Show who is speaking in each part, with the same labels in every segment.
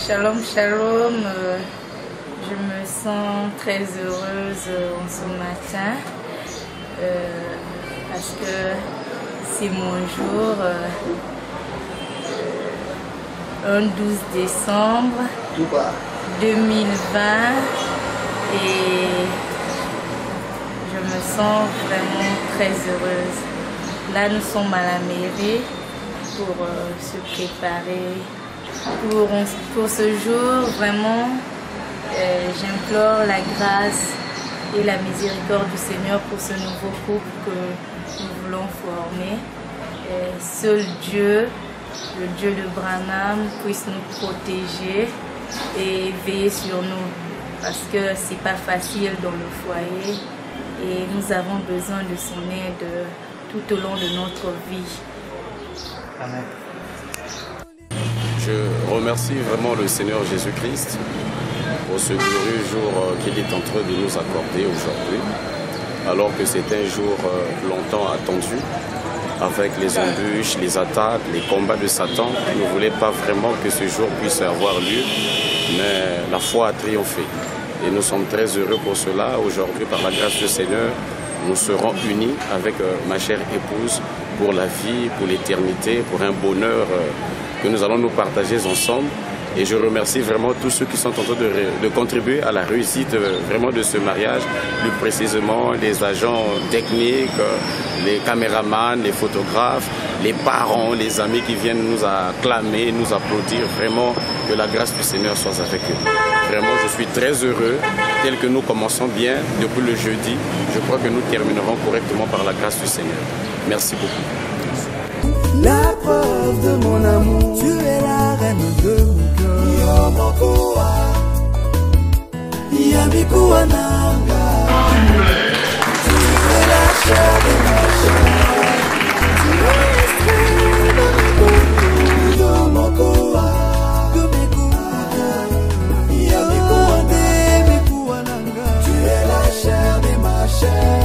Speaker 1: Shalom, shalom. Je me sens très heureuse en ce matin parce que c'est mon jour, un 12 décembre 2020 et je me sens vraiment très heureuse. Là, nous sommes à la mairie pour se préparer pour ce jour. Vraiment, j'implore la grâce et la miséricorde du Seigneur pour ce nouveau couple que nous voulons former. Seul Dieu, le Dieu de Branham, puisse nous protéger et veiller sur nous parce que c'est pas facile dans le foyer et nous avons besoin de son aide tout au long de notre vie.
Speaker 2: Amen.
Speaker 3: Je remercie vraiment le Seigneur Jésus-Christ pour ce glorieux jour qu'il est en train de nous accorder aujourd'hui, alors que c'est un jour longtemps attendu, avec les embûches, les attaques, les combats de Satan. Il ne voulait pas vraiment que ce jour puisse avoir lieu, mais la foi a triomphé. Et nous sommes très heureux pour cela. Aujourd'hui, par la grâce du Seigneur, nous serons unis avec ma chère épouse pour la vie, pour l'éternité, pour un bonheur que nous allons nous partager ensemble. Et je remercie vraiment tous ceux qui sont en train de contribuer à la réussite vraiment de ce mariage, plus précisément les agents techniques, les caméramans, les photographes, les parents, les amis qui viennent nous acclamer, nous applaudir. Vraiment que la grâce du Seigneur soit avec eux. Vraiment, je suis très heureux, tel que nous commençons bien depuis le jeudi. Je crois que nous terminerons correctement par la grâce du Seigneur. Merci beaucoup.
Speaker 4: La preuve de mon amour, tu es la reine de mon cœur. Yomokoa, Yamikoa Nanga. Tu es la chair de ma chair. Tu es l'esprit de mes coups. Yomokoa, Yamikoa Nemikoa Nanga. Tu es la chair de ma chair.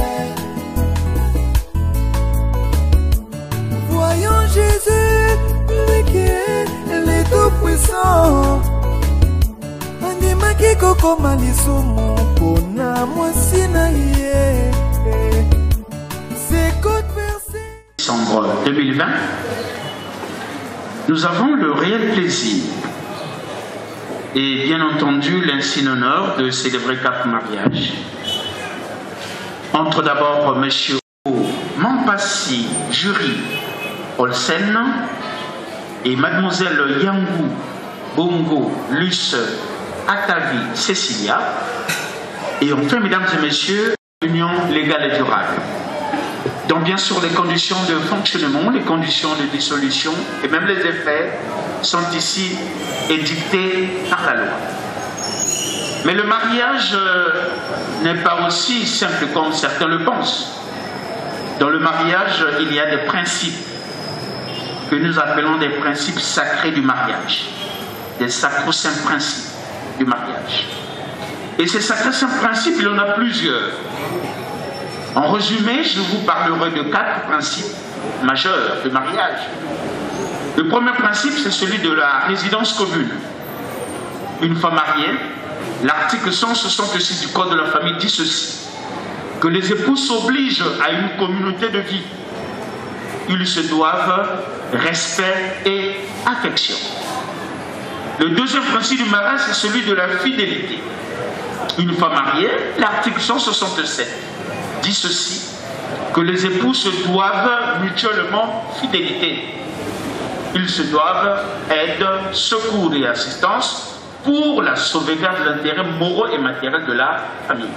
Speaker 4: Voyons Jésus, lui qui est le Tout-Puissant. Andimaki koko malisumu pona mwasina ye. C'est côte percée.
Speaker 5: Décembre 2020, nous avons le réel plaisir et bien entendu l'insigne honneur de célébrer 4 mariages. Entre d'abord Monsieur Mampassi Jury Olsen et Mademoiselle Yangou Bongo Luce Atavi Cecilia, et enfin, mesdames et messieurs, l'union légale et durable. Donc bien sûr, les conditions de fonctionnement, les conditions de dissolution et même les effets sont ici édictés par la loi. Mais le mariage n'est pas aussi simple comme certains le pensent. Dans le mariage, il y a des principes que nous appelons des principes sacrés du mariage, des sacro-saints principes du mariage. Et ces sacro-saints principes, il y en a plusieurs. En résumé, je vous parlerai de 4 principes majeurs de mariage. Le premier principe, c'est celui de la résidence commune. Une fois mariée, l'article 166 du Code de la famille dit ceci: que les époux s'obligent à une communauté de vie. Ils se doivent respect et affection. Le deuxième principe du mariage, c'est celui de la fidélité. Une fois mariés, l'article 167 dit ceci: que les époux se doivent mutuellement fidélité. Ils se doivent aide, secours et assistance pour la sauvegarde de l'intérêt moral et matériel de la famille.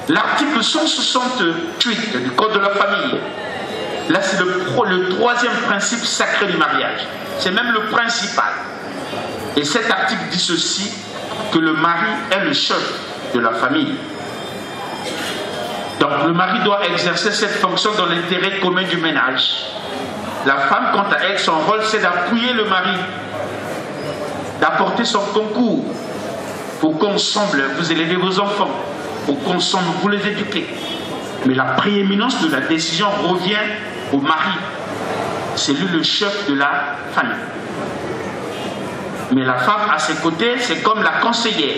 Speaker 5: L'article 168 du Code de la famille, là c'est le troisième principe sacré du mariage. C'est même le principal. Et cet article dit ceci: que le mari est le chef de la famille. Donc le mari doit exercer cette fonction dans l'intérêt commun du ménage. La femme, quant à elle, son rôle c'est d'appuyer le mari, d'apporter son concours pour qu'ensemble vous élevez vos enfants, pour qu'ensemble vous les éduquez. Mais la prééminence de la décision revient au mari. C'est lui le chef de la famille. Mais la femme à ses côtés, c'est comme la conseillère.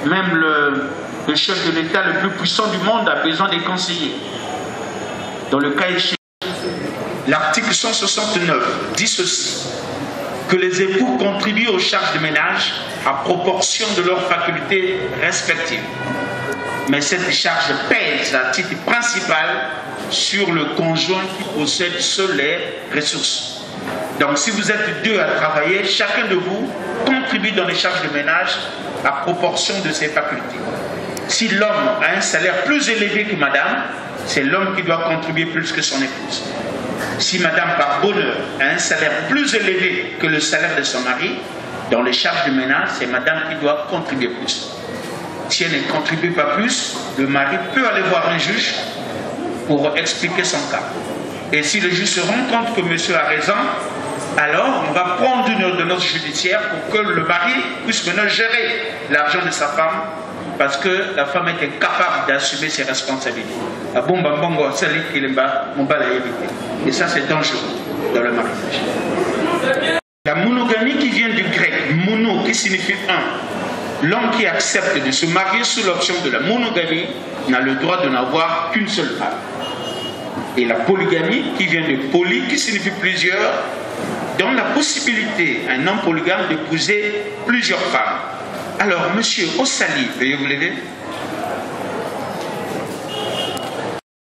Speaker 5: Même le chef de l'État le plus puissant du monde a besoin des conseillers. Dans le cas échéant, l'article 169 dit ceci, que les époux contribuent aux charges de ménage à proportion de leurs facultés respectives. Mais cette charge pèse à titre principal sur le conjoint qui possède seul les ressources. Donc si vous êtes deux à travailler, chacun de vous contribue dans les charges de ménage à proportion de ses facultés. Si l'homme a un salaire plus élevé que madame, c'est l'homme qui doit contribuer plus que son épouse. Si madame, par bonheur, a un salaire plus élevé que le salaire de son mari, dans les charges de ménage, c'est madame qui doit contribuer plus. Si elle ne contribue pas plus, le mari peut aller voir un juge pour expliquer son cas. Et si le juge se rend compte que monsieur a raison, alors on va prendre une ordonnance judiciaire pour que le mari puisse maintenant gérer l'argent de sa femme, parce que la femme est incapable d'assumer ses responsabilités. Et ça, c'est dangereux dans le mariage. La monogamie qui vient du grec mono, qui signifie un. L'homme qui accepte de se marier sous l'option de la monogamie n'a le droit de n'avoir qu'une seule femme. Et la polygamie qui vient de poly, qui signifie plusieurs, donne la possibilité à un homme polygame d'épouser plusieurs femmes. Alors, monsieur Ossali, veuillez vous lever.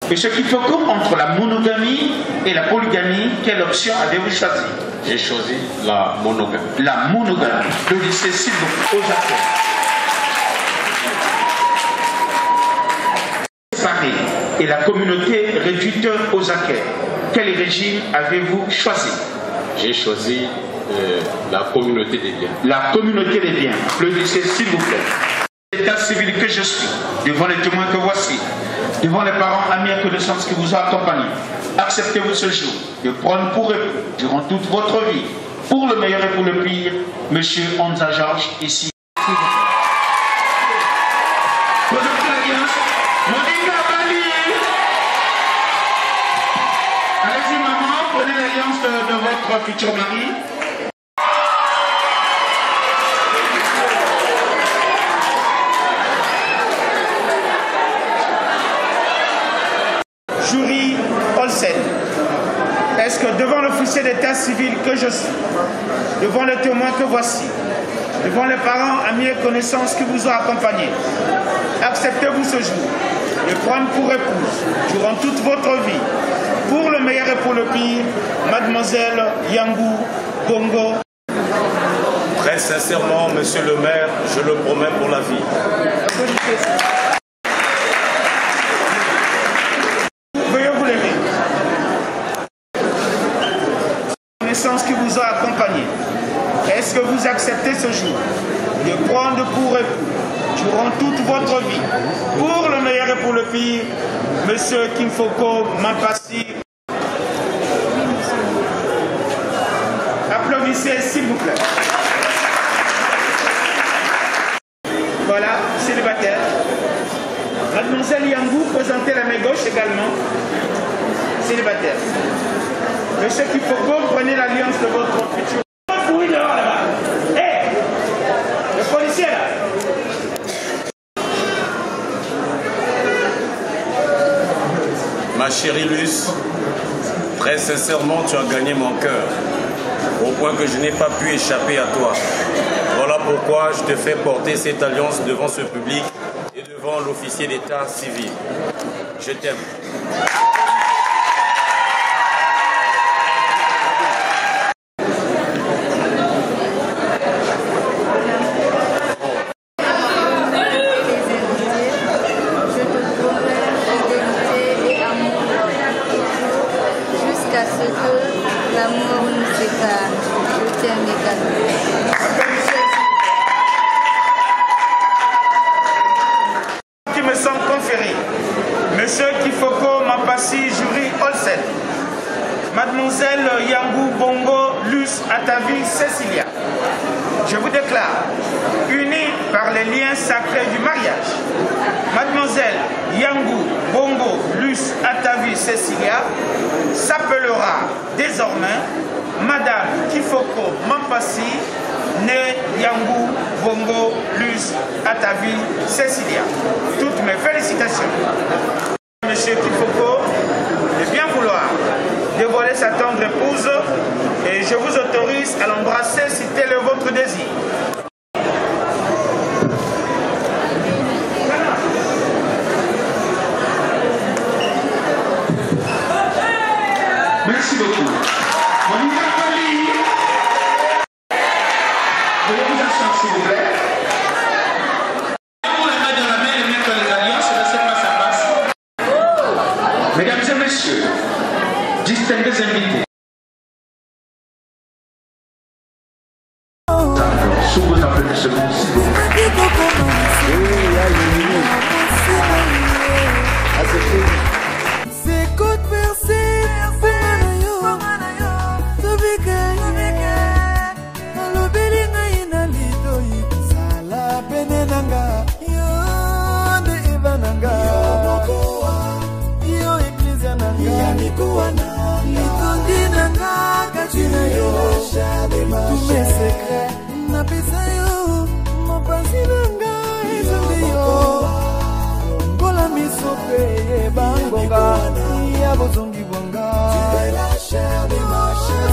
Speaker 5: Monsieur Kifoko, entre la monogamie et la polygamie, quelle option avez-vous choisi?
Speaker 3: J'ai choisi la monogamie.
Speaker 5: La monogamie. Le lycée s'il vous plaît, aux affaires. Séparé et la communauté réduite aux acquêts. Quel régime avez-vous choisi?
Speaker 3: J'ai choisi la communauté des biens.
Speaker 5: La communauté des biens. Le lycée s'il vous plaît. L'état civil que je suis, devant les témoins que voici, devant les parents, amis et connaissances qui vous ont accompagné, acceptez-vous ce jour de prendre pour époux durant toute votre vie, pour le meilleur et pour le pire, monsieur Onza Georges, ici. Allez-y maman, prenez l'alliance de votre futur mari. Jury Olsen, est-ce que devant l'officier d'état civil que je suis, devant les témoins que voici, devant les parents, amis et connaissances qui vous ont accompagné, acceptez-vous ce jour de prendre pour épouse, durant toute votre vie, pour le meilleur et pour le pire, mademoiselle Yangou Bongo?
Speaker 3: Très sincèrement, monsieur le maire, je le promets pour la vie.
Speaker 5: Qui vous a accompagné. Est-ce que vous acceptez ce jour de prendre pour époux durant toute votre vie, pour le meilleur et pour le pire, monsieur Kimfoko Mampassi? Applaudissez s'il vous plaît. Voilà, célibataire. Mademoiselle Yangou, présentez la main gauche également. Célibataire. Monsieur Kifoko, prenez l'alliance de votre futur. Oui, dehors là-bas. Hé, le policier là.
Speaker 3: Ma chérie Luce, très sincèrement, tu as gagné mon cœur, au point que je n'ai pas pu échapper à toi. Voilà pourquoi je te fais porter cette alliance devant ce public et devant l'officier d'état civil. Je t'aime.
Speaker 5: Mademoiselle Yangou Bongo Luce Atavi Cécilia, je vous déclare, unis par les liens sacrés du mariage, Mademoiselle Yangou Bongo Luce Atavi Cécilia s'appellera désormais Madame Kifoko Mampassi Né, Yangou, Bongo, Luce, Atavi, Cécilia. Toutes mes félicitations. Monsieur Kifoko, de bien vouloir dévoiler sa tendre épouse et je vous autorise à l'embrasser si tel est votre désir.
Speaker 2: Merci beaucoup. Monica Pali. Veuillez vous asseoir s'il vous plaît. Pour les mains dans la main et mettre les alliances, laissez face à face. Mesdames et messieurs, distingués invités. Sous vos applaudissements, s'il vous plaît.
Speaker 4: Tous mes secrets, n'a pas ça yo, mon pasilanga et Gola misope, bangonga, ya bozongi bonga. Tu es la chair de ma chair.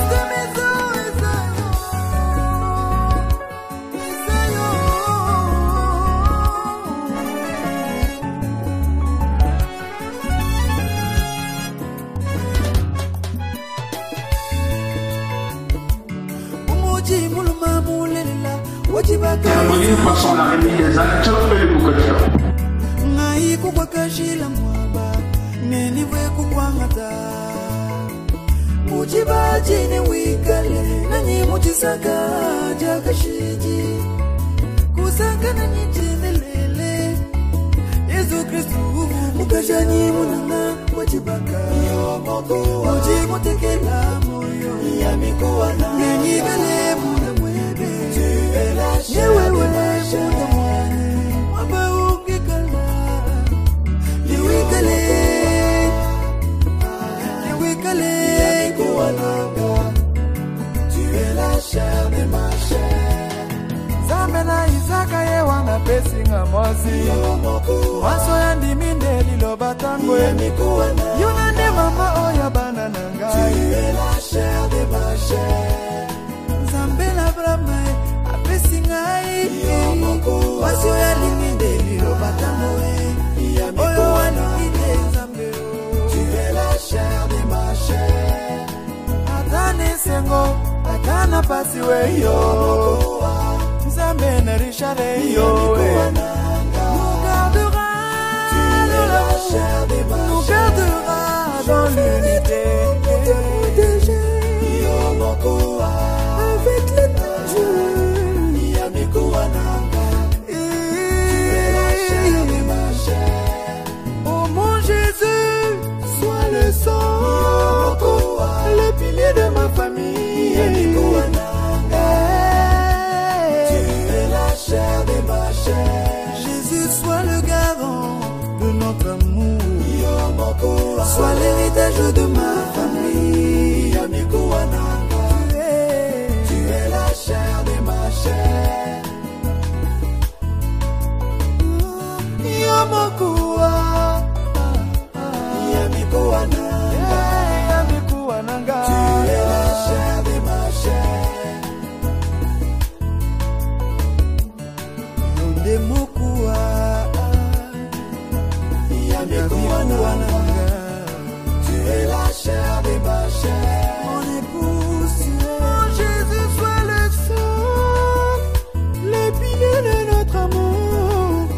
Speaker 2: Nous passons la remise des actes et le bouqueteur.
Speaker 4: Ngai kukwakashila mwaba neniwe kukwangata Muchibajini wikale nanyi muchisaka jakashiji Kusaka nanyi chinelele Yesu Kristu mukashani munanga wachibaka Muchimutekela moyo Yamikuwana Nanyigale muna mwebe Yewe wale muda mwane Waba ukikala Liwikale Liwikale Yamikuwananga Tu es la chair de ma chair Zambena Isaka ye wana pesinga mosi Waso yandi minde lilo batango Yunande mama oya banananga Tu es la chair de ma chair Zambela brama apesingai Waso yandi minde lilo batango Oyo waninde zambe Tu es la chair de ma chair Atane sengo Atana pasiwe yo Zambe na richale yo Nous gardera dans l'unité avec l'éternel. Oh mon Jésus, sois le sang, le pilier de ma famille. Tu es la chair de ma chair. Jésus, sois le garant de notre amour. Sois l'héritage de ma famille. Tu es la chair de ma chair. Yamokua Yamikuananga. Tu es la chair de ma chair. Yondemokua Yamikuananga. Tu es la chair de ma chair. Mon épouse, tu es. Mon Jésus, sois le sang, le pilier de notre amour.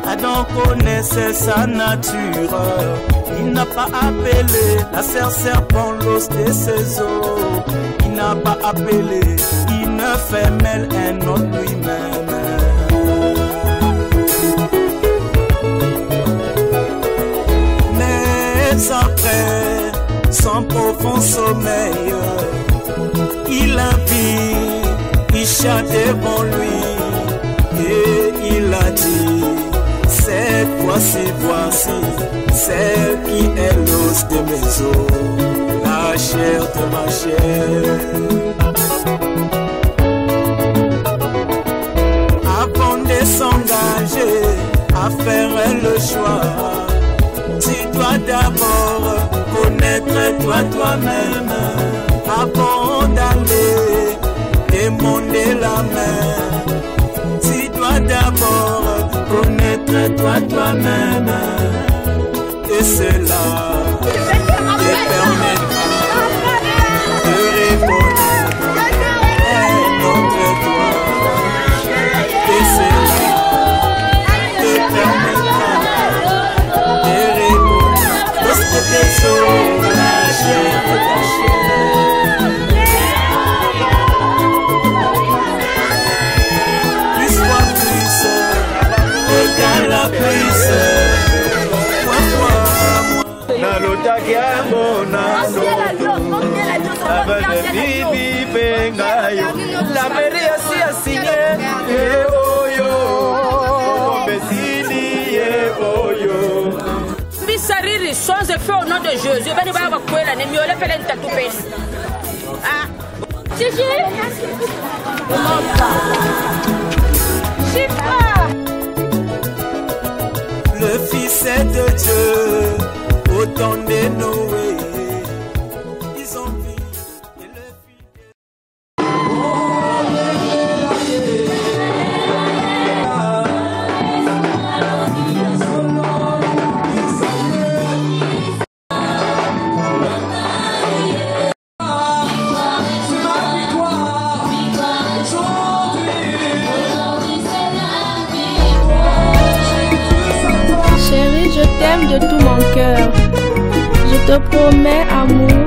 Speaker 4: Adam connaissait sa nature. Il n'a pas appelé la serpent l'os de ses os. Il n'a pas appelé une femelle un autre lui-même. Mais après son profond sommeil, il a vu Isha devant lui et il a dit: cette fois-ci, voici celle qui est l'os de mes os, la chair de ma chair. Avant de s'engager à faire le choix, tu dois d'abord connaître toi-même avant d'aller demander la main. Tu dois d'abord connaître toi-même, et cela te permettra de reconnaître un autre toi, et cela te permettra de reconnaître lorsque tes os, la chair de ta chair.
Speaker 6: La mairie aussi a signé. Bisariri, sans effet au nom de Jésus. Ben, il va avoir quoi là? Ne mieux le faire un tatouage. Ah, Gigi.
Speaker 4: Le Fils est de Dieu, au temps de Noé, ils ont vu et le
Speaker 7: Chérie, je t'aime de tout mon cœur. Je te promets amour,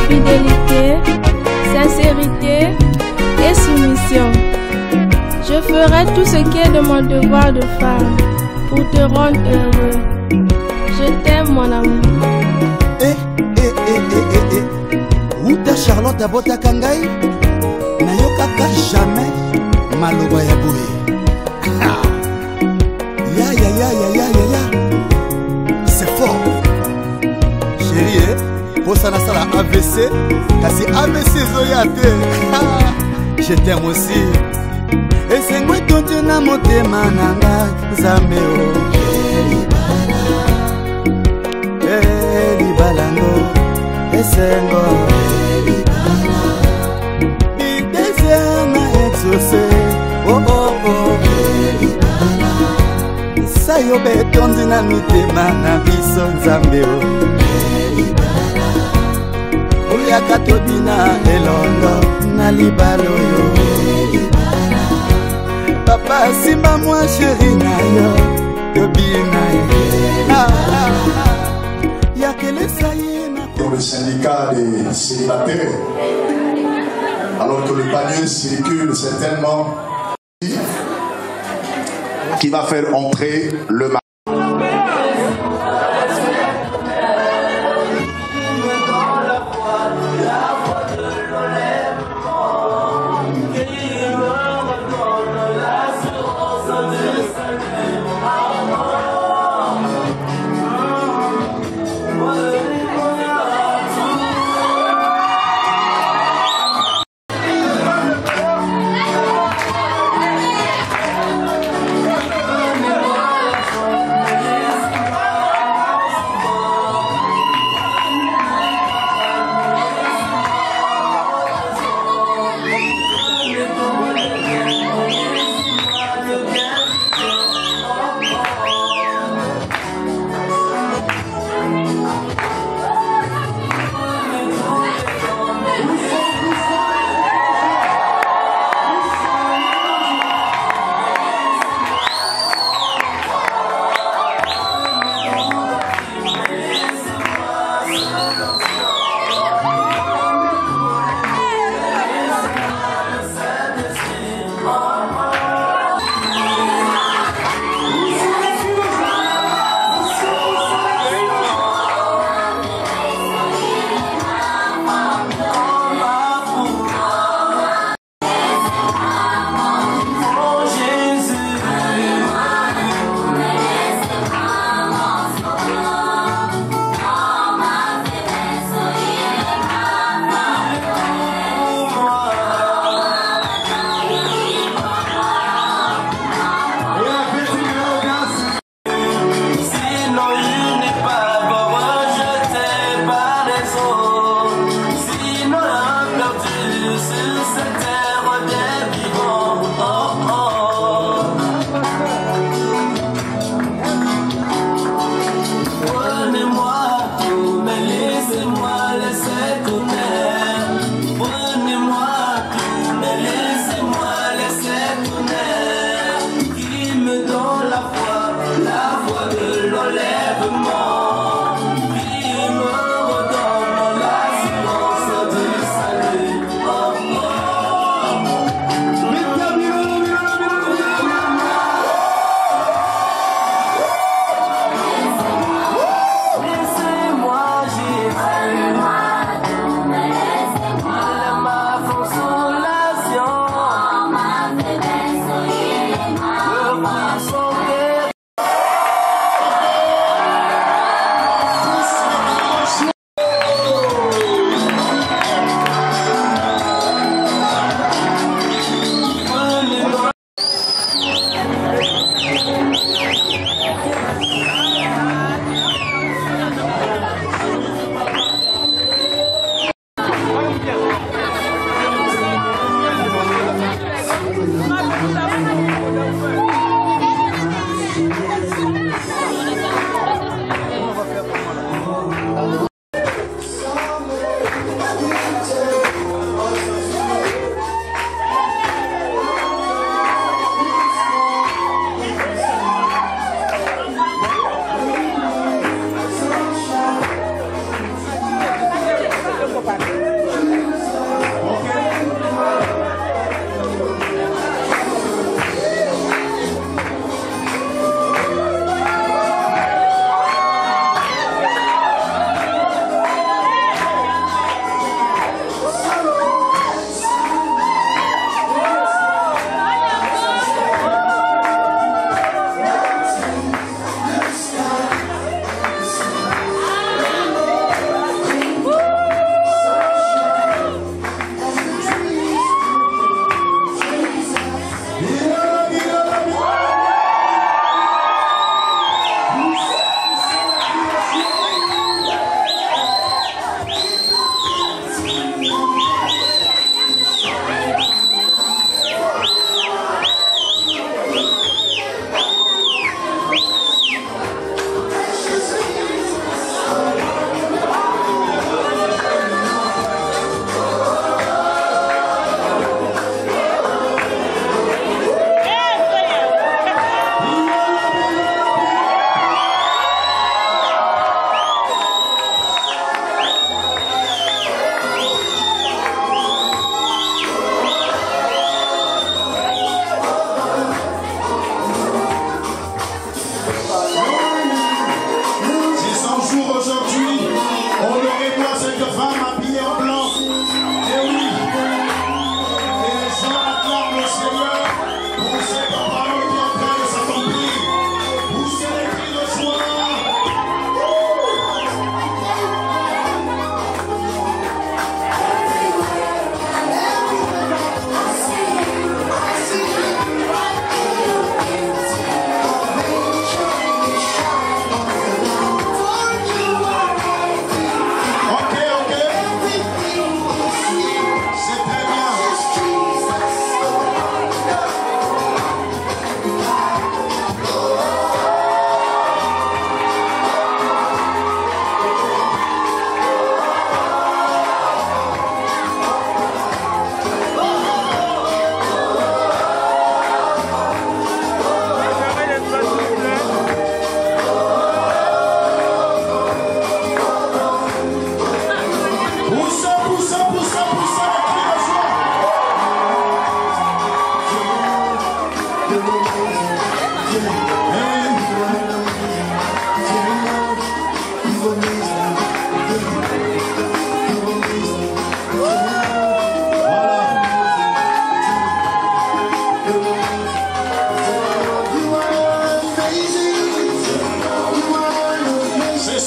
Speaker 7: fidélité, sincérité et soumission. Je ferai tout ce qui est de mon devoir de femme pour te rendre heureux. Je t'aime, mon amour.
Speaker 8: Où ta Charlotte? abota ngai nayokaka jamais maloba ya boye. Ya c'est fort chérie, posa nasala AVC kasi AVC ezoya te. Je t'aime aussi esengo etonte na motema nanga Nzambe o libalango esengo bidezema exaucé sayo betonzi na mitema na biso Nzambe o oyaka tobina elongo na libala oyo. Papa simba moi chéri na yo tobina yakelesa ye na
Speaker 9: dans le syndicat des célibataires, alors que le panier circule certainement, qui va faire entrer le mari.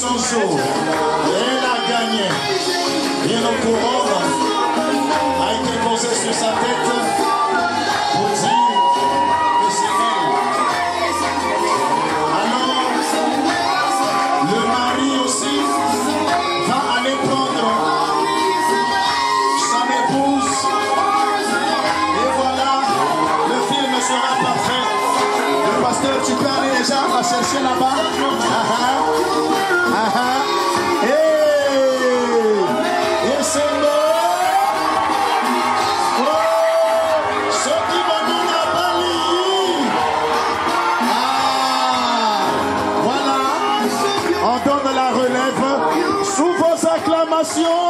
Speaker 9: son jour. Elle a gagné. Et une couronne a été posée sur sa tête pour dire que c'est elle. Alors, le mari aussi va aller prendre son épouse. Et voilà, le film sera parfait. Le pasteur, tu peux aller déjà à chercher là-bas. Et c'est bon. Ce qui va nous la balayer. Voilà. On donne la relève sous vos acclamations.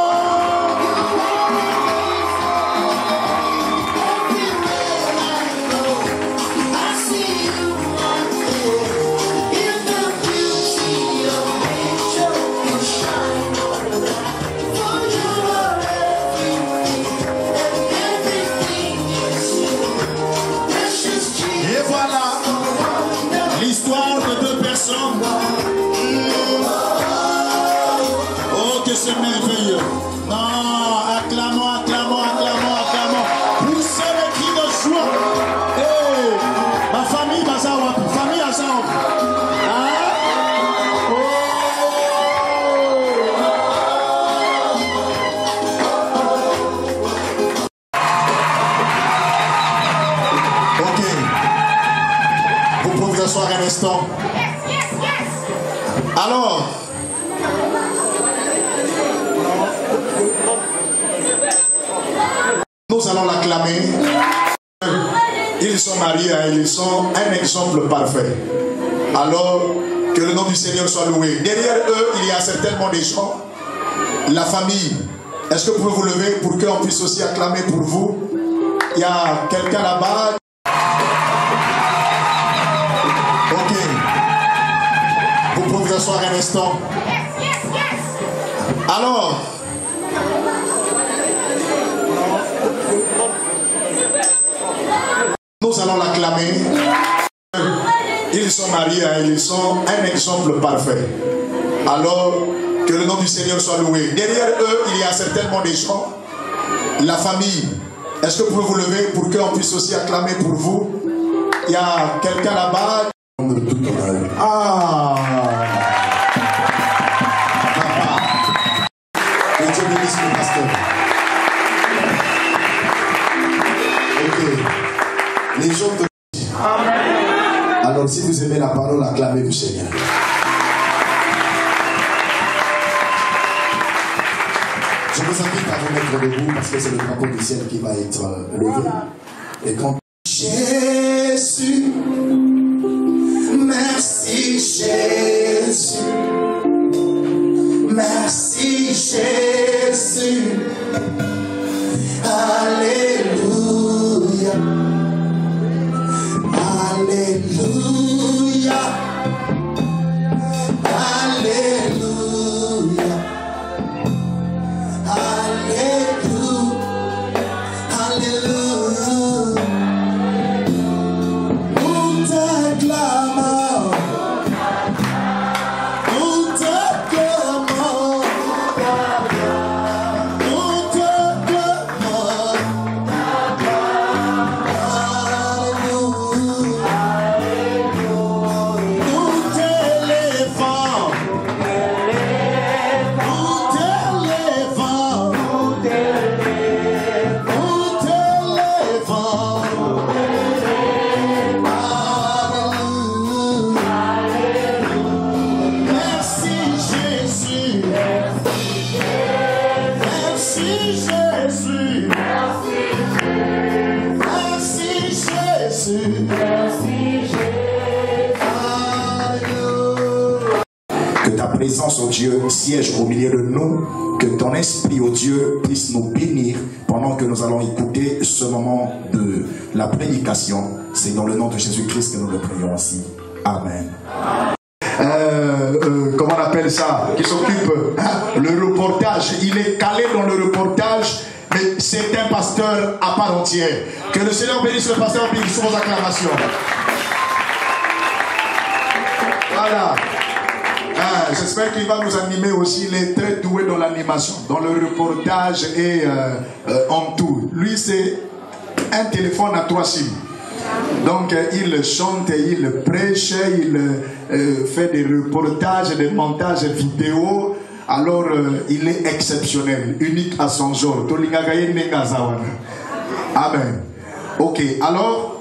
Speaker 9: Oh, que c'est merveilleux. Non, acclamons, acclamons, acclamons, acclamons. Pour ceux qui nous jouent. Hey, ma famille, ma famille, à ça. Ok. Vous pouvez vous asseoir un instant. Alors, nous allons l'acclamer. Ils sont mariés, ils sont un exemple parfait. Alors, que le nom du Seigneur soit loué. Derrière eux, il y a certainement des gens. La famille. Est-ce que vous pouvez vous lever pour qu'on puisse aussi acclamer pour vous? Il y a quelqu'un là-bas. Ok. Vous pouvez vous asseoir un instant. Alors, nous allons l'acclamer. Ils sont mariés, ils sont un exemple parfait. Alors, que le nom du Seigneur soit loué. Derrière eux, il y a certainement des gens. La famille. Est-ce que vous pouvez vous lever pour qu'on puisse aussi acclamer pour vous? Il y a quelqu'un là-bas. Ah! Que Dieu bénisse le pasteur. Ok. Les gens de... Alors, si vous aimez la parole, acclamez le Seigneur. Je vous invite à vous mettre debout parce que c'est le drapeau du ciel qui va être levé. Et quand Jésus, merci Jésus, merci Jésus, alléluia, alléluia, alléluia. Que ta présence, oh Dieu, siège au milieu de nous. Que ton esprit, oh Dieu, puisse nous bénir pendant que nous allons écouter ce moment de la prédication. C'est dans le nom de Jésus-Christ que nous le prions ainsi. Amen. Comment on appelle ça? Qui s'occupe le reportage. Il est calé dans le reportage, mais c'est un pasteur à part entière. Que le Seigneur bénisse le pasteur, bénisse sous vos acclamations. Voilà. J'espère qu'il va nous animer aussi. Il est très doué dans l'animation, dans le reportage et en tout. Lui, c'est un téléphone à 3 SIM. Donc, il chante, il prêche, il fait des reportages, des montages vidéo. Alors, il est exceptionnel, unique à son genre. Amen. Ok, alors...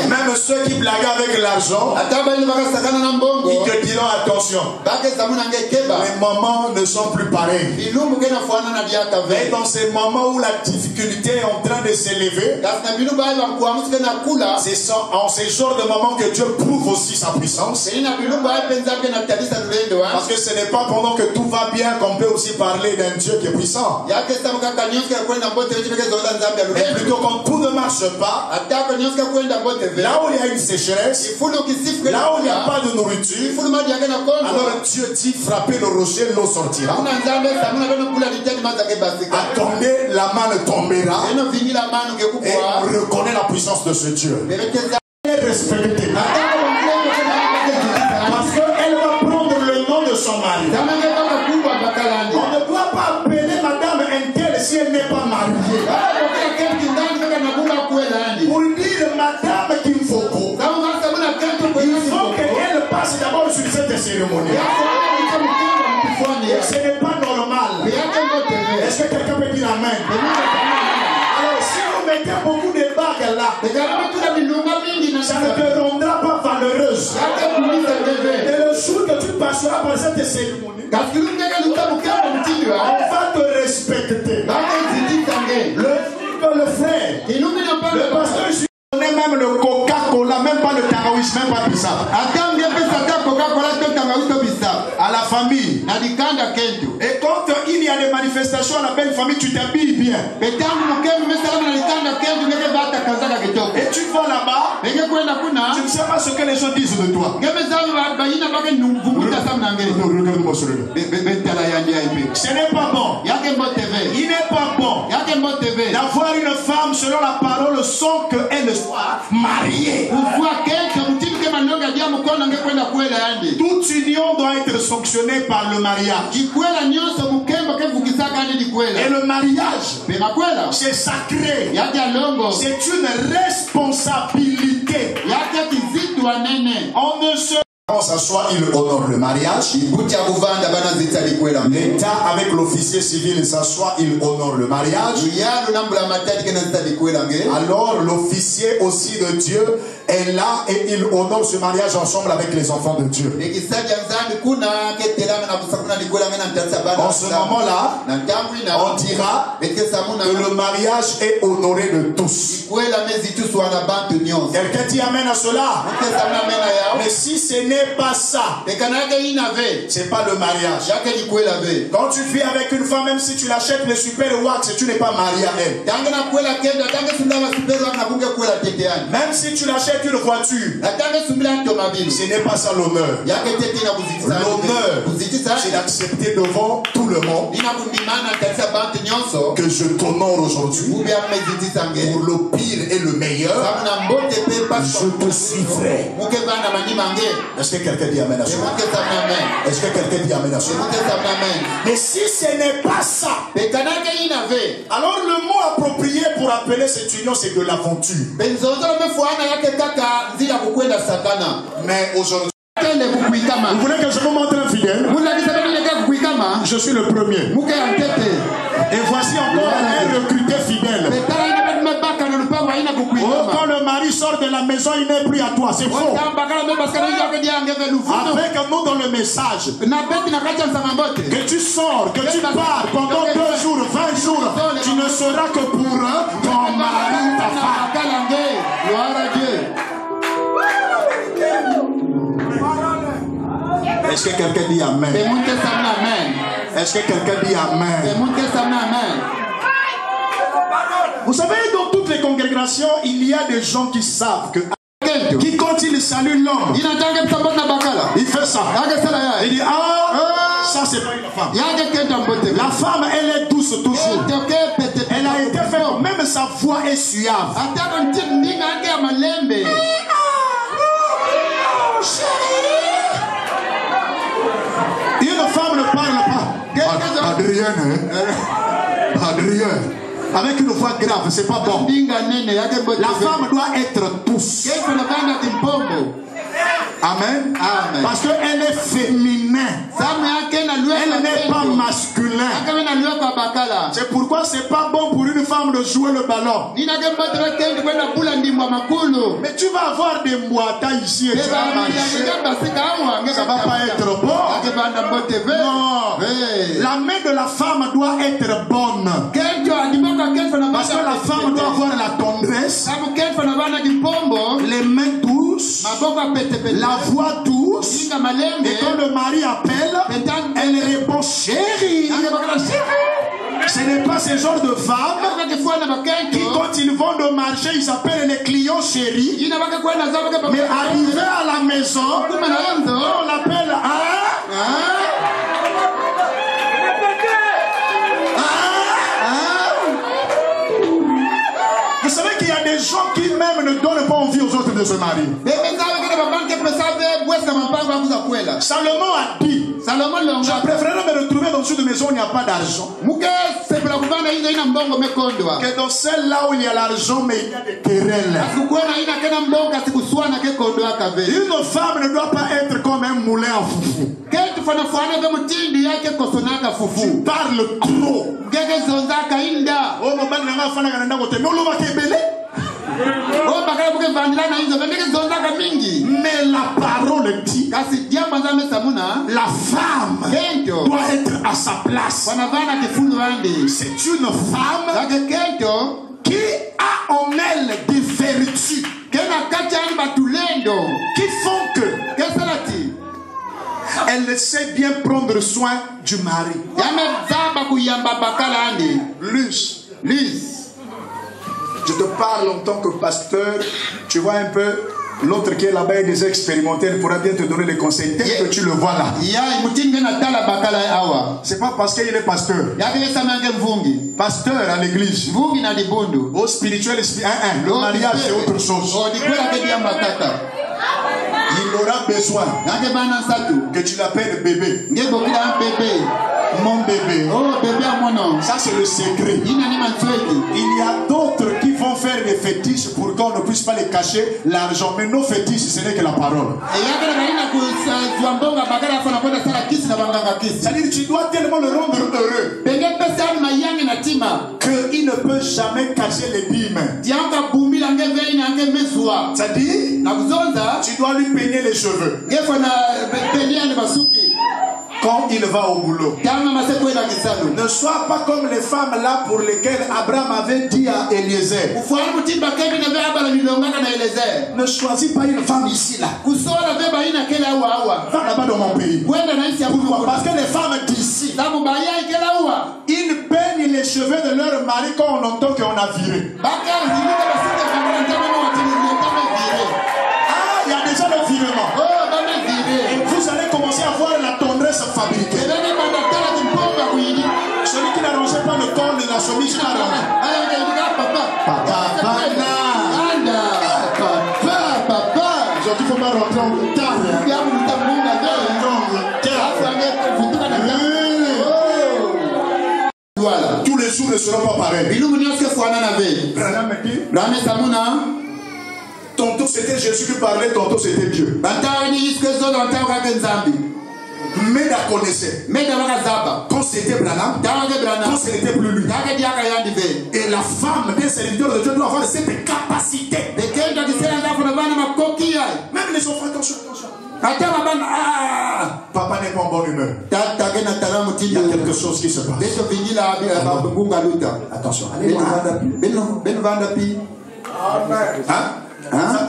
Speaker 9: Même ceux qui blaguent avec l'argent, ils te diront attention. Les moments ne sont plus pareils. Et dans ces moments où la difficulté est en train de s'élever, c'est en ces genres de moments que Dieu prouve aussi sa puissance. Parce que ce n'est pas pendant que tout va bien qu'on peut aussi parler d'un Dieu qui est puissant. Mais plutôt quand tout ne marche pas, là où il y a une sécheresse, là où il n'y a pas de nourriture, alors Dieu dit frappez le rocher, l'eau sortira. Attendez, la main ne tombera. Et on reconnaît la puissance de ce Dieu. Elle est respectée. Parce qu'elle va prendre le nom de son mari. On ne doit pas appeler madame Intel si elle n'est pas mariée. Pour dire madame Kimfoko, il faut qu'elle passe d'abord sur cette cérémonie. Ce n'est pas normal. Est-ce que quelqu'un peut dire amen? Alors si vous mettez beaucoup de bagues là, ça ne te rendra pas valeureuse. Et le jour que tu passeras par cette cérémonie, on va te respecter. Le frère, le pasteur, je connais même le Coca-Cola, même pas le Tangawish, même pas Bissap. À la famille. Et quand il y a des manifestations à la belle famille, tu t'habilles bien. Et tu vas là-bas, tu ne sais pas ce que les gens disent de toi. Regarde-moi sur le dos. Ce n'est pas bon. Il n'est pas bon d'avoir une femme selon la parole sans qu'elle soit mariée. Toute union doit être sanctionnée par le mariage. Et le mariage, c'est sacré. C'est une responsabilité. On ne se... On s'assoit, il honore le mariage. L'État avec l'officier civil s'assoit, il honore le mariage. Alors l'officier aussi de Dieu est là et il honore ce mariage ensemble avec les enfants de Dieu. En ce moment-là, on dira que le mariage est honoré de tous. Quelqu'un dit amen à cela. Mais si ce n'est pas ça, c'est pas le mariage. Quand tu vis avec une femme, même si tu l'achètes le super wax, tu n'es pas marié à elle. Même si tu l'achètes une voiture, ce n'est pas ça l'honneur. L'honneur, c'est d'accepter devant tout le monde que je t'honore aujourd'hui. Pour le pire et le meilleur, je te suivrai. Est-ce que quelqu'un dit amen à cela? Est-ce que quelqu'un dit amen à cela? Mais si ce n'est pas ça, alors le mot approprié pour appeler cette union, c'est de l'aventure. Mais aujourd'hui, vous voulez que je vous montre un fidèle? Je suis le premier. Et voici encore un recruté fidèle. Oh, quand le mari sort de la maison, il n'est plus à toi. C'est faux. Avec nous dans le message, que tu sors, que tu pars pendant 2 jours, 20 jours, tu ne seras que pour ton mari, ta femme. Gloire à Dieu. Est-ce que quelqu'un dit amen? Est-ce que quelqu'un dit amen? Vous savez, dans toutes les congrégations, il y a des gens qui savent que qui, quand il salue l'homme, il fait ça. Il dit ça c'est pas une femme. La femme, elle est douce toujours. Elle a été faite, même sa voix est suave. Une femme ne parle pas. Adrienne, Adrien, avec une voix grave, c'est pas bon. La femme doit être douce. Amen. Amen. Parce qu'elle est féminin. Elle n'est pas masculin. C'est pourquoi c'est pas bon pour une femme de jouer le ballon. Mais tu vas avoir des moitas ici et tu vas marcher. Ça va pas être bon. Non. La main de la femme doit être bonne. Parce que la femme doit avoir la tendresse, les mains douces, la voix douce, et quand le mari appelle, elle répond chérie. Ce n'est pas ce genre de femme qui, quand ils vont de marché, ils appellent les clients chéris. Mais arrivé à la maison, on l'appelle Vous savez qu'il y a des gens qui même ne donnent pas envie aux autres de se marier. Salomon a dit, je préférerais me retrouver dans une maison où il n'y a pas d'argent que dans celle-là où il y a l'argent mais il y a des querelles. Une femme ne doit pas être comme un moulin à foufou. Tu parles trop. Mais la parole dit, la femme doit être à sa place. C'est une femme qui a en elle des vertus qui font que elle sait bien prendre soin du mari. Lise. Je te parle en tant que pasteur. Tu vois un peu, l'autre qui est là-bas est déjà expérimenté. Il pourra bien te donner les conseils. Tel que tu le vois là. C'est pas parce qu'il est pasteur. Pasteur à l'église. Au spirituel, le mariage c'est autre chose. Il aura besoin que tu l'appelles bébé. Mon bébé. Ça c'est le secret. Il y a d'autres qui vont faire des fétiches pour qu'on ne puisse pas les cacher l'argent. Mais nos fétiches ce n'est que la parole. C'est-à-dire tu dois tellement le rendre heureux qu'il ne peut jamais cacher les dîmes. C'est-à-dire tu dois lui peigner les cheveux quand il va au boulot. Ne sois pas comme les femmes là pour lesquelles Abraham avait dit à Eliezer. Ne choisis pas une femme ici là. Va là-bas dans mon pays. Pourquoi? Parce que les femmes d'ici, ils peignent les cheveux de leur mari quand on entend qu'on a viré. Il y a déjà le virement. Vous allez commencer à voir la tendresse fabriquée. Celui qui n'arrangeait pas le corps de la chemise il faut pas rentrer en retard. Voilà. Tous les jours ne seront pas pareils. Tantôt c'était Jésus qui parlait, tantôt c'était Dieu. Mais la connaissait. Quand c'était Branham, quand ce n'était plus lui. Et la femme d'un serviteur de Dieu doit avoir cette capacité. Même les enfants, attention. Papa n'est pas en bonne humeur. Il y a quelque chose qui se passe. Attention, allez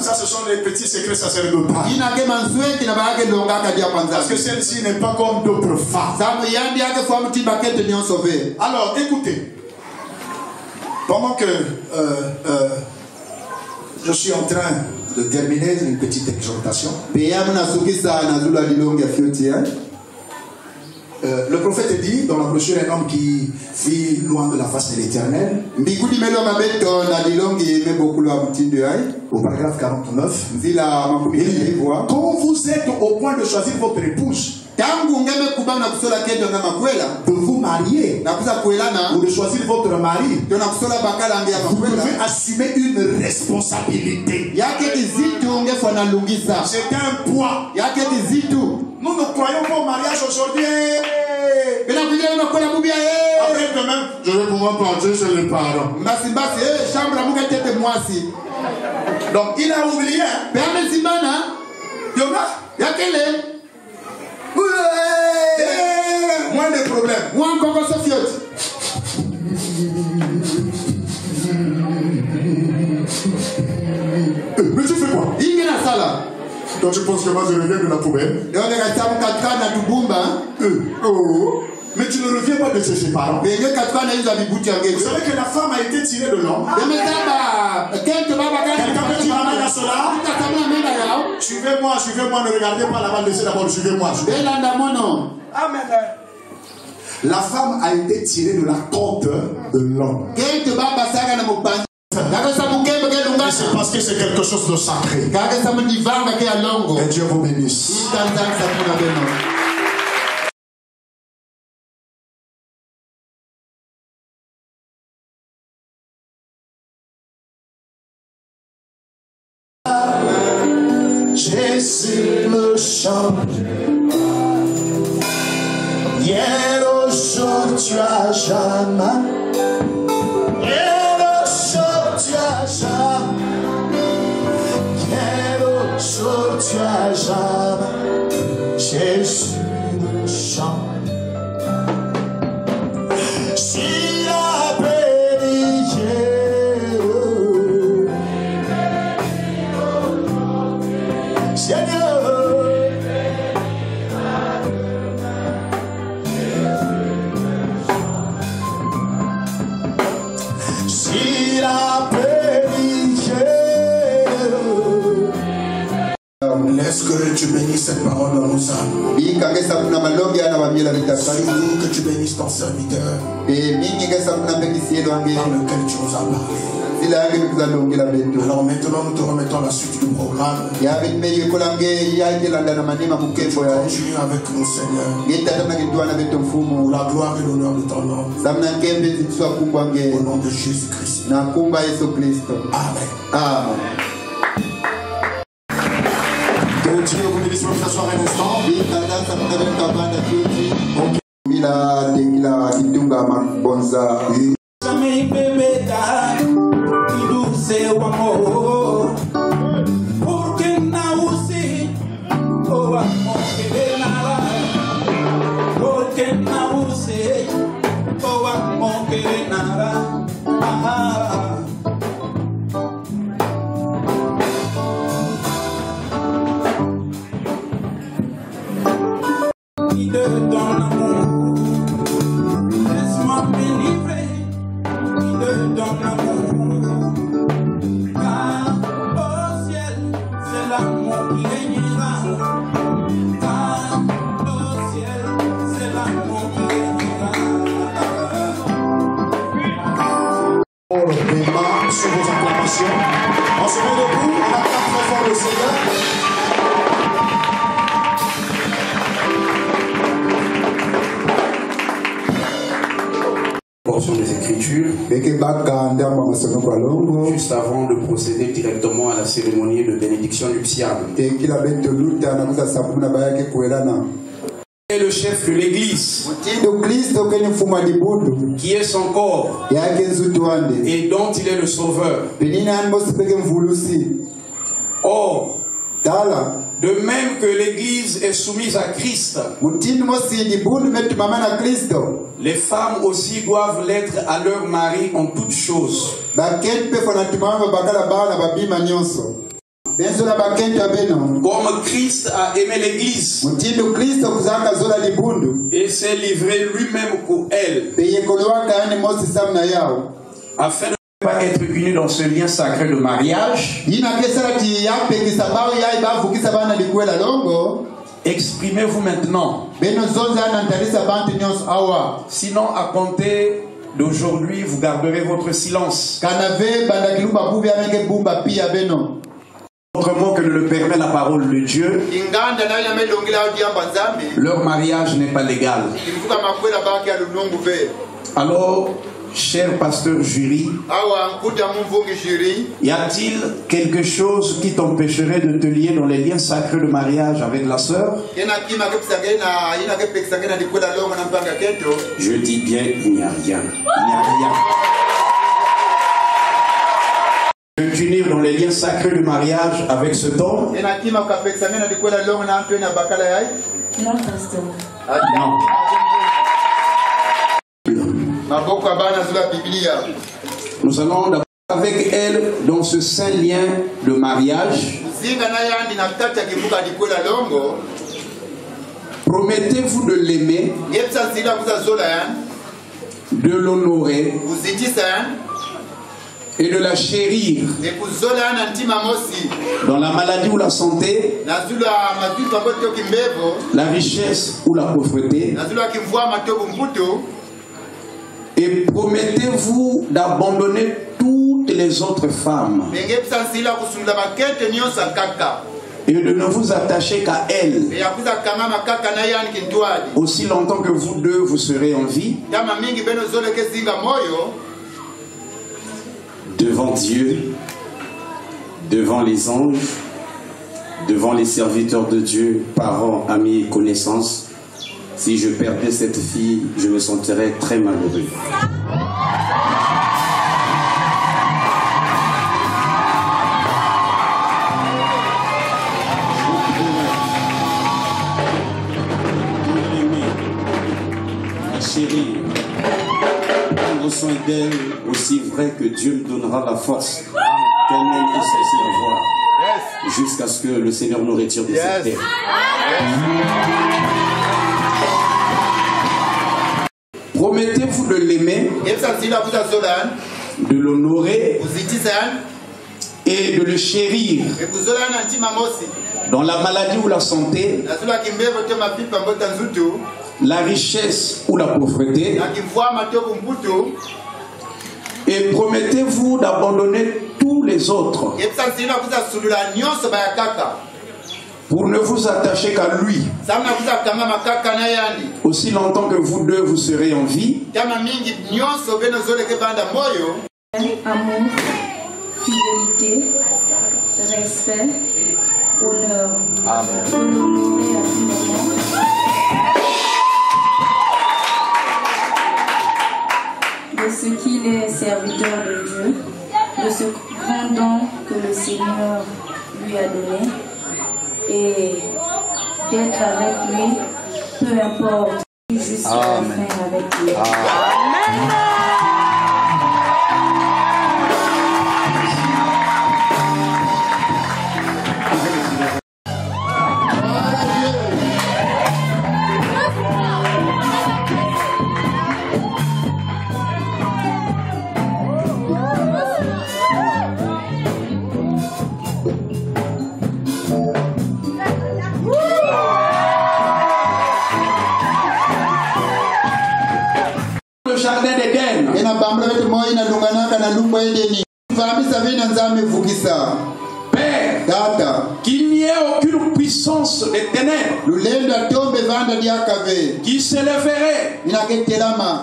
Speaker 9: Ça, ce sont les petits secrets sacerdotaux. Parce que celle-ci n'est pas comme d'autres femmes. Alors, écoutez. Pendant que je suis en train de terminer une petite exhortation, le prophète dit dans la brochure un homme qui vit loin de la face de l'Éternel, au paragraphe 49, quand vous êtes au point de choisir votre épouse, pour vous marier ou de choisir votre mari, vous devez assumer une responsabilité. C'est un poids. Nous ne croyons pas au mariage aujourd'hui. Après demain, je vais pouvoir partir chez les parents. Donc il a oublié. Moins de problèmes. Mais tu fais quoi? Toi tu penses que moi je reviens de la poubelle? Mais tu ne reviens pas de chez ses parents. Vous savez que la femme a été tirée de l'homme. Quelqu'un peut dire amen à cela. Suivez-moi, ne regardez pas là-bas, laissez d'abord, suivez-moi. Amen. La femme a été tirée de la côte de l'homme. Et c'est parce que c'est quelque chose de sacré. Et Dieu vous bénisse. Jésus me change. Hier, aujourd'hui, à jamais. Hier, aujourd'hui, à jamais. Hier, aujourd'hui, à jamais. Jésus me change. Si la laisse que tu bénisses cette parole dans nos âmes. Surtout que tu bénisses ton serviteur par lequel tu nous as parlé. Alors maintenant nous te remettons la suite du programme. Continue avec nous, Seigneur, pour la gloire et l'honneur de ton nom. Au nom de Jésus-Christ. Amen. Amen. Que Dieu vous bénisse pour s'asseoir un instant. Sur vos acclamations. On se met debout, on acclame très fort le Seigneur.
Speaker 10: Portion des Écritures. Juste avant de procéder directement à la cérémonie de bénédiction nuptiale. Et le chef de l'Église, qui est son corps et dont il est le sauveur. Or, de même que l'Église est soumise à Christ, les femmes aussi doivent l'être à leur mari en toutes choses. Comme Christ a aimé l'Église et s'est livré lui-même pour elle, afin de ne pas être unis dans ce lien sacré de mariage, exprimez-vous maintenant. Sinon, à compter d'aujourd'hui, vous garderez votre silence. autrement que ne le permet la parole de Dieu, leur mariage n'est pas légal. Alors, cher pasteur jury, y a-t-il quelque chose qui t'empêcherait de te lier dans les liens sacrés de mariage avec la sœur?
Speaker 3: Je dis bien, il n'y a rien.
Speaker 10: Il n'y a rien. De t'unir dans les liens sacrés du mariage avec cet homme?
Speaker 1: Non, pasteur.
Speaker 10: Non. Nous allons d'abord avec elle dans ce saint lien de mariage. Promettez-vous de l'aimer, de l'honorer et de la chérir dans la maladie ou la santé, la richesse ou la pauvreté. Et promettez-vous d'abandonner toutes les autres femmes et de ne vous attacher qu'à elle aussi longtemps que vous deux vous serez en vie.
Speaker 3: Devant Dieu, devant les anges, devant les serviteurs de Dieu, parents, amis et connaissances, si je perdais cette fille, je me sentirais très malheureux. Ma chérie, prendre soin d'elle aussi vrai que Dieu me donnera la force qu'elle-même puisse aussi avoir, jusqu'à ce que le Seigneur nous retire de cette terre.
Speaker 10: Promettez-vous de l'aimer, de l'honorer et de le chérir dans la maladie ou la santé, la richesse ou la pauvreté. Et promettez-vous d'abandonner tous les autres pour ne vous attacher qu'à lui aussi longtemps que vous deux vous serez en vie.
Speaker 1: Amour, fidélité, respect, honneur.
Speaker 10: Amen.
Speaker 1: De ce qu'il est serviteur de Dieu, de ce grand don que le Seigneur lui a donné, et d'être avec lui, peu importe, jusqu'à la fin avec lui. Amen.
Speaker 10: Jardin d'Éden. Père, qu'il n'y ait aucune puissance des ténèbres qui s'élèverait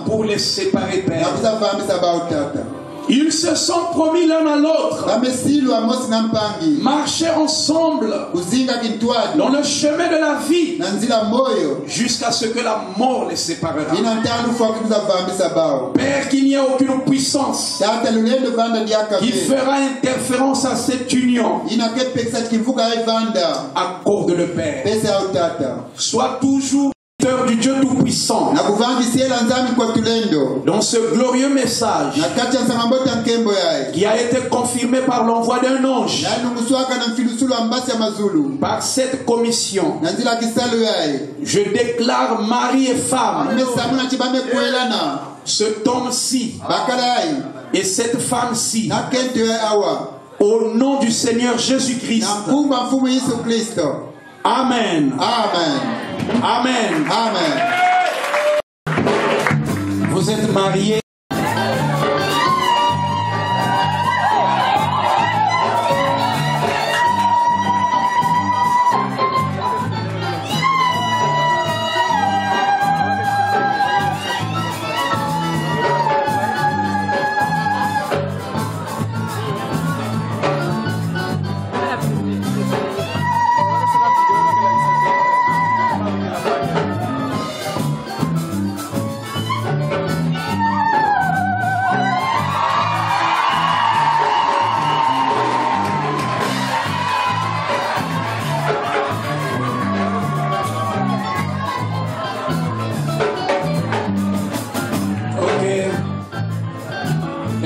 Speaker 10: pour les séparer, Père. Ils se sont promis l'un à l'autre, marcher ensemble dans le chemin de la vie jusqu'à ce que la mort les séparera. Père, qu'il n'y ait aucune puissance qui fera interférence à cette union. Accorde-le, Père. Sois toujours du Dieu Tout-Puissant dans ce glorieux message qui a été confirmé par l'envoi d'un ange par cette commission. Je déclare mari et femme, cet homme-ci et cette femme-ci, au nom du Seigneur Jésus-Christ. Amen. Amen. Amen. Amen. Vous êtes mariés.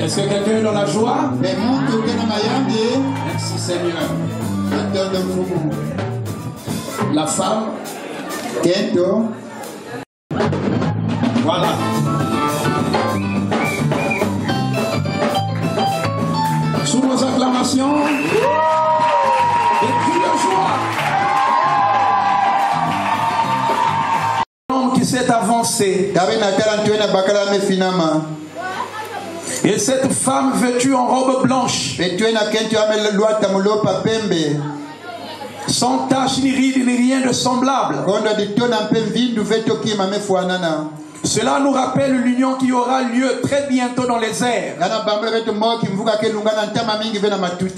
Speaker 10: Est-ce que quelqu'un est dans la joie? Merci Seigneur. La femme. Voilà. Sous vos acclamations, des cris de joie. L'homme qui s'est avancé. Et cette femme vêtue en robe blanche, sans tache ni ride ni rien de semblable. Cela nous rappelle l'union qui aura lieu très bientôt dans les airs.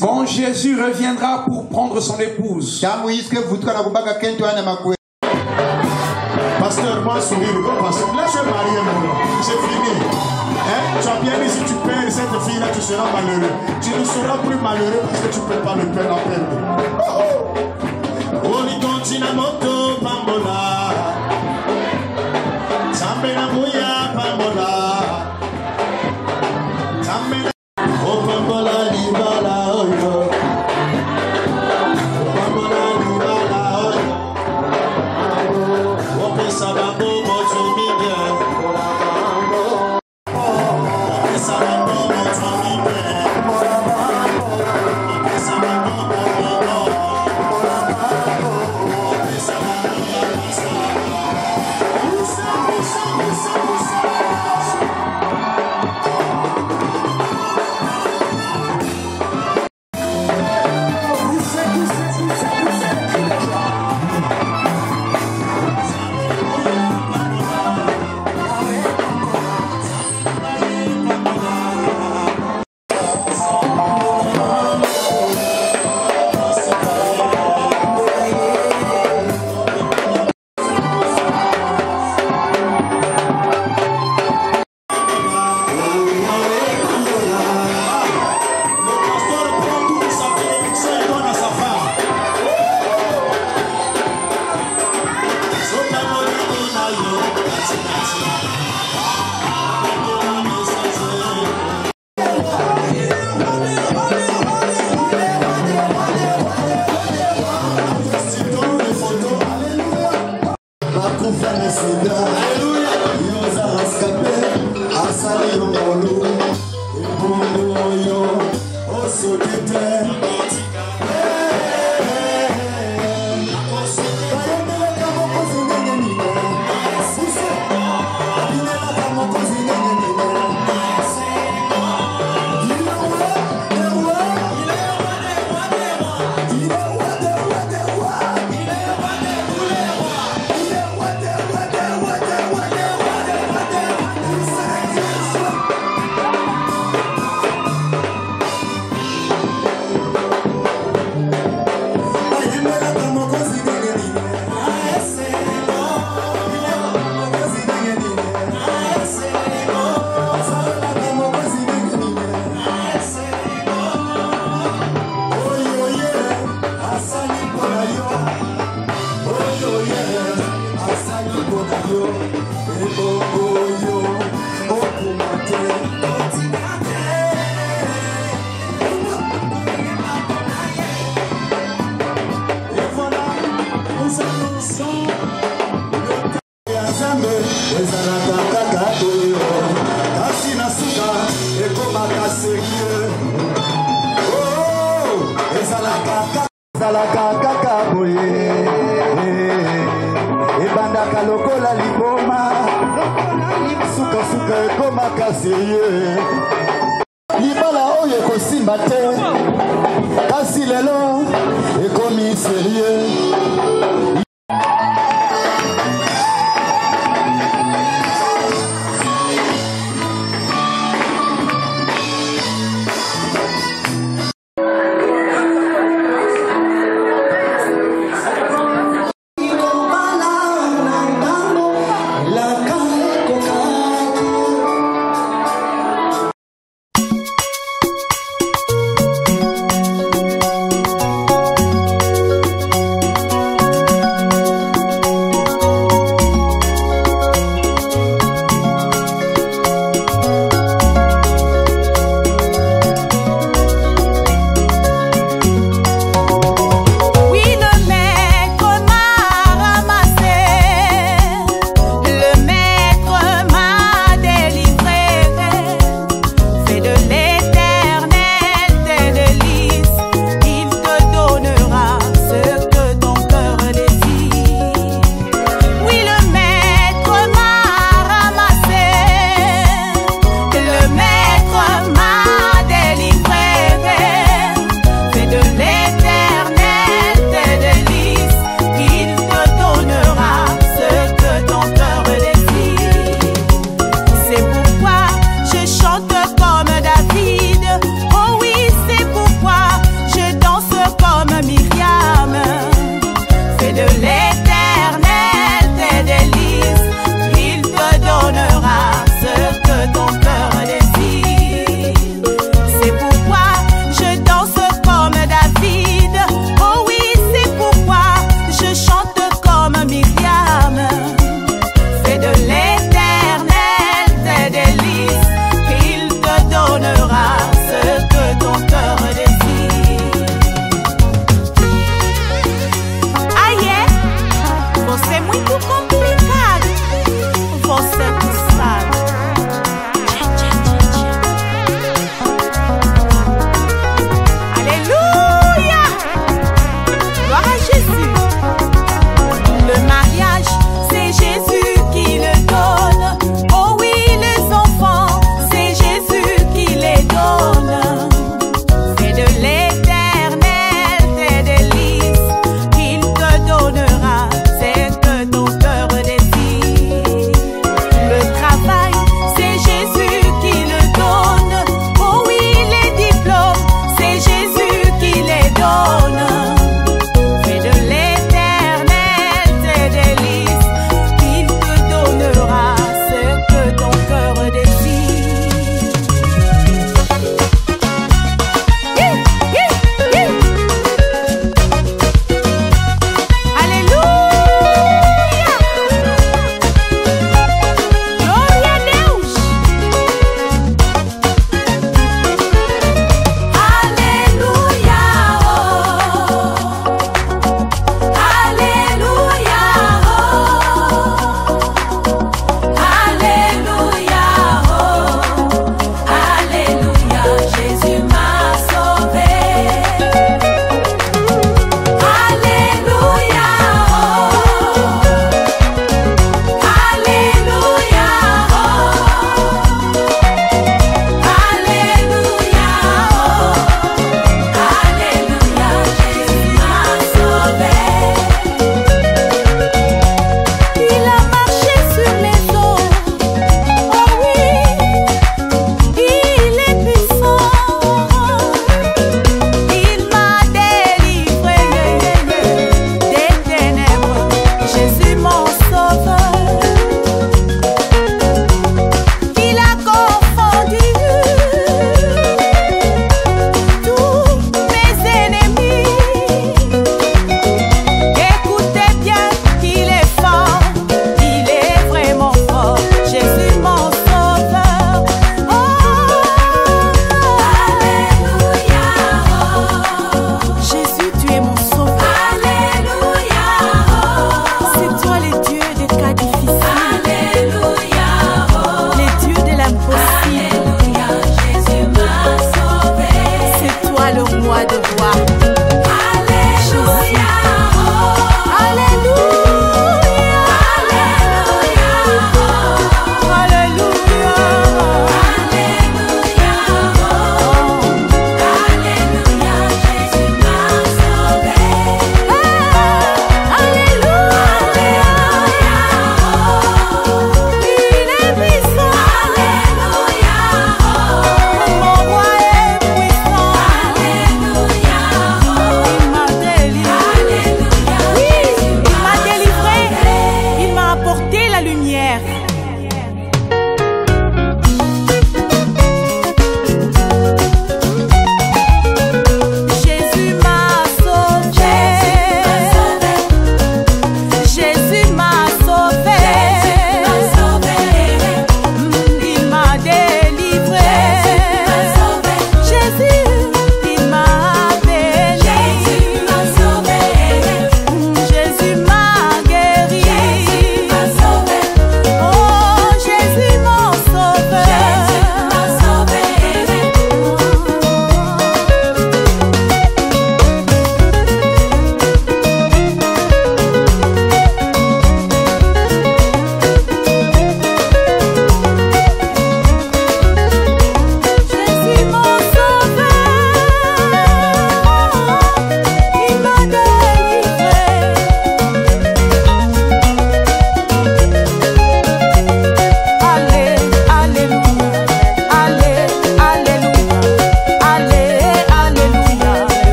Speaker 10: Quand Jésus reviendra pour prendre son épouse.
Speaker 9: Pasteur, moi sourire, pasteur. Laisse marier maintenant. C'est fini. Hein? Tu as bien dit, si tu perds cette fille-là, tu seras malheureux. Tu ne seras plus malheureux parce que tu ne peux pas le perdre en perdre. Oli continua moto pambola. Sambena muya pambola. Sambena o pambola libala oyo. Pambola libala oyo. O pensaba como tu miguel. O pensaba como tu miguel. O pensaba como
Speaker 8: Suka suka ekoma kaseye